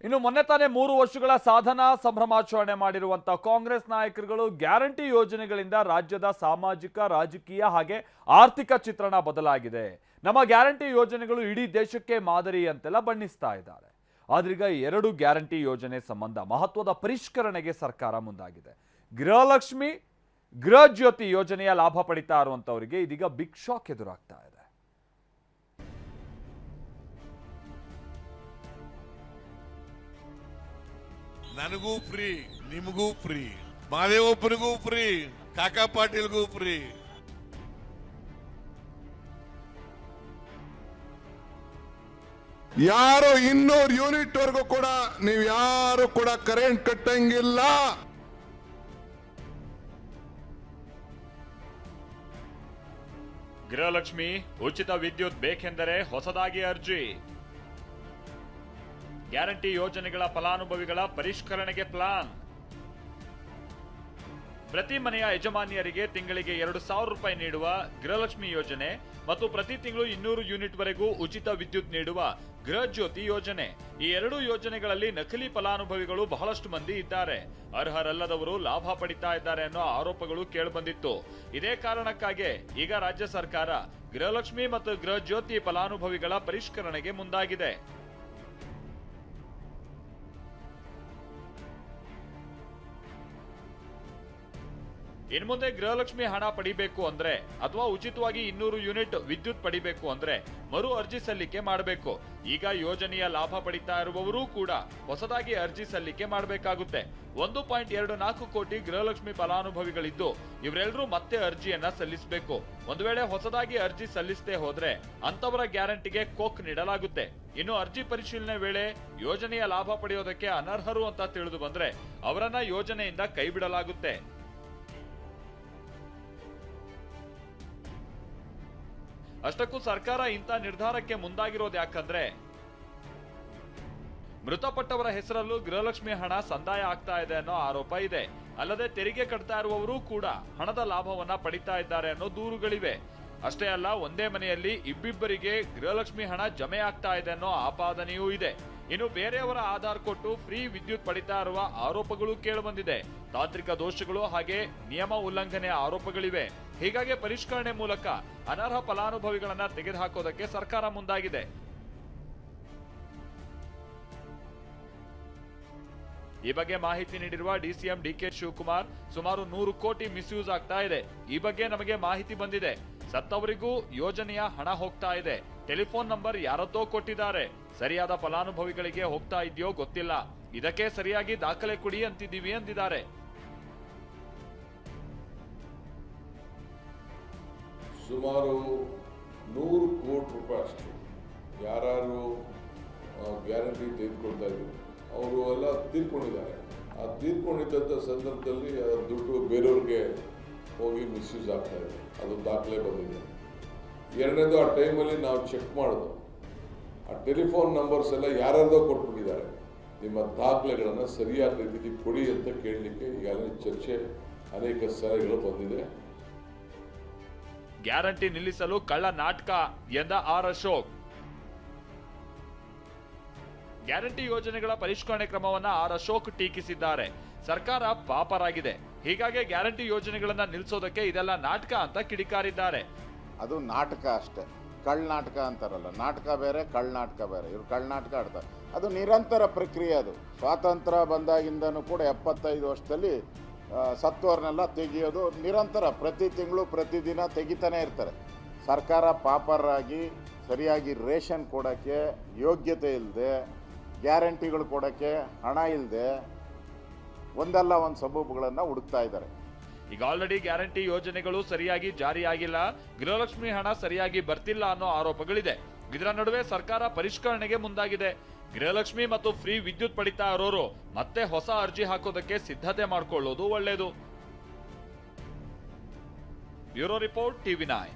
ಇನ್ನು ಮೊನ್ನೆ ತಾನೇ 3 ವರ್ಷಗಳ ಸಾಧನಾ ಸಂಭ್ರಮಾಚರಣೆ ಮಾಡಿರುವಂತ ಕಾಂಗ್ರೆಸ್ ನಾಯಕರುಗಳು ಗ್ಯಾರಂಟಿ ಯೋಜನೆಗಳಿಂದ ರಾಜ್ಯದ ಸಾಮಾಜಿಕ ರಾಜಕೀಯ ಹಾಗೆ ಆರ್ಥಿಕ ಚಿತ್ರಣ ಬದಲಾಗಿದೆ. ನಮ್ಮ ಗ್ಯಾರಂಟಿ ಯೋಜನೆಗಳು ಇಡೀ ದೇಶಕ್ಕೆ ಮಾದರಿ ಅಂತೆಲ್ಲ ಬಣ್ಣಿಸ್ತಾ ಇದ್ದಾರೆ. ಆದ್ರೀಗ 2 ಗ್ಯಾರಂಟಿ ಯೋಜನೆ ಸಂಬಂಧ ಮಹತ್ವದ ಪರಿಷ್ಕರಣೆಗೆ ಸರ್ಕಾರ ಮುಂದಾಗಿದೆ. ಗೃಹಲಕ್ಷ್ಮಿ, ಗೃಹ ಜ್ಯೋತಿ ಯೋಜನೆಯ ಲಾಭ ಪಡಿತಾ ಇರುವಂತವರಿಗೆ ಇದೀಗ ಬಿಗ್ ಶಾಕ್ ಎದುರಾಗ್ತಾ ಇದೆ. ನನಗೂ ಫ್ರೀ, ನಿಮಗೂ ಫ್ರೀ, ಮಾದೇವಪ್ಪನಿಗೂ ಫ್ರೀ, ಕಾಕಾ ಪಾಟೀಲ್ಗೂ ಫ್ರೀ. ಯಾರು 200 ಯೂನಿಟ್ ವರೆಗೂ ಕೂಡ ನೀವು ಯಾರು ಕೂಡ ಕರೆಂಟ್ ಕಟ್ಟಂಗಿಲ್ಲ. ಗೃಹಲಕ್ಷ್ಮಿ ಉಚಿತ ವಿದ್ಯುತ್ ಬೇಕೆಂದರೆ ಹೊಸದಾಗಿ ಅರ್ಜಿ. ಗ್ಯಾರಂಟಿ ಯೋಜನೆಗಳ ಫಲಾನುಭವಿಗಳ ಪರಿಷ್ಕರಣೆಗೆ ಪ್ಲಾನ್. ಪ್ರತಿ ಮನೆಯ ಯಜಮಾನಿಯರಿಗೆ ತಿಂಗಳಿಗೆ 2,000 ರೂಪಾಯಿ ನೀಡುವ ಗೃಹಲಕ್ಷ್ಮಿ ಯೋಜನೆ ಮತ್ತು ಪ್ರತಿ ತಿಂಗಳು 200 ಯೂನಿಟ್ ವರೆಗೂ ಉಚಿತ ವಿದ್ಯುತ್ ನೀಡುವ ಗೃಹ ಜ್ಯೋತಿ ಯೋಜನೆ. ಈ 2 ಯೋಜನೆಗಳಲ್ಲಿ ನಕಲಿ ಫಲಾನುಭವಿಗಳು ಬಹಳಷ್ಟು ಮಂದಿ ಇದ್ದಾರೆ. ಅರ್ಹರಲ್ಲದವರು ಲಾಭ ಪಡಿತಾ ಇದ್ದಾರೆ ಅನ್ನೋ ಆರೋಪಗಳು ಕೇಳಿಬಂದಿತ್ತು. ಇದೇ ಕಾರಣಕ್ಕಾಗಿ ಈಗ ರಾಜ್ಯ ಸರ್ಕಾರ ಗೃಹಲಕ್ಷ್ಮಿ ಮತ್ತು ಗೃಹ ಜ್ಯೋತಿ ಫಲಾನುಭವಿಗಳ ಪರಿಷ್ಕರಣೆಗೆ ಮುಂದಾಗಿದೆ. ಇನ್ನು ಮುಂದೆ ಗೃಹಲಕ್ಷ್ಮಿ ಹಣ ಪಡಿಬೇಕು ಅಂದ್ರೆ ಅಥವಾ ಉಚಿತವಾಗಿ 200 ಯೂನಿಟ್ ವಿದ್ಯುತ್ ಪಡಿಬೇಕು ಅಂದ್ರೆ ಮರು ಅರ್ಜಿ ಸಲ್ಲಿಕೆ ಮಾಡಬೇಕು. ಈಗ ಯೋಜನೆಯ ಲಾಭ ಪಡಿತಾ ಇರುವವರು ಕೂಡ ಹೊಸದಾಗಿ ಅರ್ಜಿ ಸಲ್ಲಿಕೆ ಮಾಡಬೇಕಾಗುತ್ತೆ. 1.24 ಕೋಟಿ ಗೃಹಲಕ್ಷ್ಮಿ ಫಲಾನುಭವಿಗಳಿದ್ದು ಇವರೆಲ್ಲರೂ ಮತ್ತೆ ಅರ್ಜಿಯನ್ನ ಸಲ್ಲಿಸಬೇಕು. ಒಂದು ವೇಳೆ ಹೊಸದಾಗಿ ಅರ್ಜಿ ಸಲ್ಲಿಸದೆ ಹೋದ್ರೆ ಅಂತವರ ಗ್ಯಾರಂಟಿಗೆ ಕೊಕ್ ನೀಡಲಾಗುತ್ತೆ. ಇನ್ನು ಅರ್ಜಿ ಪರಿಶೀಲನೆ ವೇಳೆ ಯೋಜನೆಯ ಲಾಭ ಪಡೆಯೋದಕ್ಕೆ ಅನರ್ಹರು ಅಂತ ತಿಳಿದು ಬಂದ್ರೆ ಅವರನ್ನ ಯೋಜನೆಯಿಂದ ಕೈ ಬಿಡಲಾಗುತ್ತೆ. ಅಷ್ಟಕ್ಕೂ ಸರ್ಕಾರ ಇಂಥ ನಿರ್ಧಾರಕ್ಕೆ ಮುಂದಾಗಿರೋದು ಯಾಕಂದ್ರೆ ಮೃತಪಟ್ಟವರ ಹೆಸರಲ್ಲೂ ಗೃಹಲಕ್ಷ್ಮಿ ಹಣ ಸಂದಾಯ ಆಗ್ತಾ ಇದೆ ಅನ್ನೋ ಆರೋಪ ಇದೆ. ಅಲ್ಲದೆ ತೆರಿಗೆ ಕಟ್ತಾ ಇರುವವರು ಕೂಡ ಹಣದ ಲಾಭವನ್ನ ಪಡಿತಾ ಇದ್ದಾರೆ ಅನ್ನೋ ದೂರುಗಳಿವೆ. ಅಷ್ಟೇ ಅಲ್ಲ, ಒಂದೇ ಮನೆಯಲ್ಲಿ ಇಬ್ಬಿಬ್ಬರಿಗೆ ಗೃಹಲಕ್ಷ್ಮಿ ಹಣ ಜಮೆ ಆಗ್ತಾ ಇದೆ ಅನ್ನೋ ಆಪಾದನೆಯೂ ಇದೆ. ಇನ್ನು ಬೇರೆಯವರ ಆಧಾರ್ ಕೊಟ್ಟು ಫ್ರೀ ವಿದ್ಯುತ್ ಪಡಿತಾ ಇರುವ ಆರೋಪಗಳು ಕೇಳಿಬಂದಿದೆ. ತಾಂತ್ರಿಕ ದೋಷಗಳು ಹಾಗೆ ನಿಯಮ ಉಲ್ಲಂಘನೆ ಆರೋಪಗಳಿವೆ. ಹೀಗಾಗಿ ಪರಿಷ್ಕರಣೆ ಮೂಲಕ ಅನರ್ಹ ಫಲಾನುಭವಿಗಳನ್ನ ತೆಗೆದುಹಾಕೋದಕ್ಕೆ ಸರ್ಕಾರ ಮುಂದಾಗಿದೆ. ಈ ಬಗ್ಗೆ ಮಾಹಿತಿ ನೀಡಿರುವ ಡಿಸಿಎಂ ಡಿಕೆ ಶಿವಕುಮಾರ್, ಸುಮಾರು 100 ಕೋಟಿ ಮಿಸ್ಯೂಸ್ ಆಗ್ತಾ ಇದೆ. ಈ ಬಗ್ಗೆ ನಮಗೆ ಮಾಹಿತಿ ಬಂದಿದೆ. ಸತ್ತವರಿಗೂ ಯೋಜನೆಯ ಹಣ ಹೋಗ್ತಾ ಇದೆ. ಟೆಲಿಫೋನ್ ನಂಬರ್ ಯಾರದ್ದೋ ಕೊಟ್ಟಿದ್ದಾರೆ. ಸರಿಯಾದ ಫಲಾನುಭವಿಗಳಿಗೆ ಹೋಗ್ತಾ ಇದೆಯೋ ಗೊತ್ತಿಲ್ಲ. ಇದಕ್ಕೆ ಸರಿಯಾಗಿ ದಾಖಲೆ ಕೊಡಿ ಅಂತಿದ್ದೀವಿ ಅಂದಿದ್ದಾರೆ. ಸುಮಾರು 100 ಕೋಟಿ ರೂಪಾಯಿ ಅಷ್ಟೇ ಯಾರು ಗ್ಯಾರಂಟಿ ತೆಗೆದುಕೊಳ್ತಾ ಇದ್ರು ಅವರು ಎಲ್ಲ ತೀರ್ಕೊಂಡಿದ್ದಾರೆ. ಆ ತೀರ್ಕೊಂಡಿದ್ದಂಥ ಸಂದರ್ಭದಲ್ಲಿ ದುಡ್ಡು ಬೇರೆಯವ್ರಿಗೆ ಹೋಗಿ ಮಿಸ್ಯೂಸ್ ಆಗ್ತಾ ಇದೆ. ಅದು ದಾಖಲೆ ಬಂದಿದೆ. ಎರಡನೇದು, ಆ ಟೈಮಲ್ಲಿ ನಾವು ಚೆಕ್ ಮಾಡೋದು ಆ ಟೆಲಿಫೋನ್ ನಂಬರ್ಸ್ ಎಲ್ಲ ಯಾರ್ಯಾರ್ದೋ ಕೊಟ್ಬಿಟ್ಟಿದ್ದಾರೆ. ನಿಮ್ಮ ದಾಖಲೆಗಳನ್ನು ಸರಿಯಾದ ರೀತಿಯಲ್ಲಿ ಕೊಡಿ ಅಂತ ಕೇಳಲಿಕ್ಕೆ ಈಗಾಗಲೇ ಚರ್ಚೆ ಅನೇಕ ಸಲಹೆಗಳು ಬಂದಿದೆ. ಗ್ಯಾರಂಟಿ ನಿಲ್ಲಿಸಲು ಕಳ್ಳ ನಾಟಕ ಎಂದ ಆರ್ ಅಶೋಕ್. ಗ್ಯಾರಂಟಿ ಯೋಜನೆಗಳ ಪರಿಷ್ಕರಣೆ ಕ್ರಮವನ್ನ ಆರ್ ಅಶೋಕ್ ಟೀಕಿಸಿದ್ದಾರೆ. ಸರ್ಕಾರ ಪಾಪರಾಗಿದೆ, ಹೀಗಾಗಿ ಗ್ಯಾರಂಟಿ ಯೋಜನೆಗಳನ್ನ ನಿಲ್ಲಿಸೋದಕ್ಕೆ ಇದೆಲ್ಲ ನಾಟಕ ಅಂತ ಕಿಡಿಕಾರಿದ್ದಾರೆ. ಅದು ನಾಟಕ ಅಷ್ಟೇ, ಕಳ್ನಾಟಕ ಅಂತಾರಲ್ಲ, ನಾಟಕ ಬೇರೆ ಕಳ್ನಾಟಕ ಬೇರೆ. ಇವ್ರು ಕಳ್ನಾಟಕ ಆಡ್ತಾರೆ. ಅದು ನಿರಂತರ ಪ್ರಕ್ರಿಯೆ. ಅದು ಸ್ವಾತಂತ್ರ್ಯ ಬಂದಾಗಿಂದನೂ ಕೂಡ 75 ವರ್ಷದಲ್ಲಿ ಸತ್ತೋರ್ನೆಲ್ಲ ತೆಗೆಯೋದು ನಿರಂತರ. ಪ್ರತಿ ತಿಂಗಳು ಪ್ರತಿದಿನ ತೆಗಿತಾನೆ ಇರ್ತಾರೆ. ಸರ್ಕಾರ ಪಾಪರಾಗಿ ಸರಿಯಾಗಿ ರೇಷನ್ ಕೊಡೋಕ್ಕೆ ಯೋಗ್ಯತೆ ಇಲ್ಲದೆ, ಗ್ಯಾರಂಟಿಗಳು ಕೊಡೋಕ್ಕೆ ಹಣ ಇಲ್ಲದೆ ಒಂದಲ್ಲ ಒಂದು ಸಬೂಬುಗಳನ್ನು ಹುಡುಕ್ತಾ ಇದ್ದಾರೆ. ಈಗ ಆಲ್ರೆಡಿ ಗ್ಯಾರಂಟಿ ಯೋಜನೆಗಳು ಸರಿಯಾಗಿ ಜಾರಿಯಾಗಿಲ್ಲ, ಗೃಹಲಕ್ಷ್ಮಿ ಹಣ ಸರಿಯಾಗಿ ಬರ್ತಿಲ್ಲ ಅನ್ನೋ ಆರೋಪಗಳಿದೆ. ಇದರ ನಡುವೆ ಸರ್ಕಾರ ಪರಿಷ್ಕರಣೆಗೆ ಮುಂದಾಗಿದೆ. ಗೃಹಲಕ್ಷ್ಮಿ ಮತ್ತು ಫ್ರೀ ವಿದ್ಯುತ್ ಪಡಿತಾ ಇರೋರು ಮತ್ತೆ ಹೊಸ ಅರ್ಜಿ ಹಾಕೋದಕ್ಕೆ ಸಿದ್ಧತೆ ಮಾಡಿಕೊಳ್ಳೋದು ಒಳ್ಳೆಯದು. Bureau report, TV9.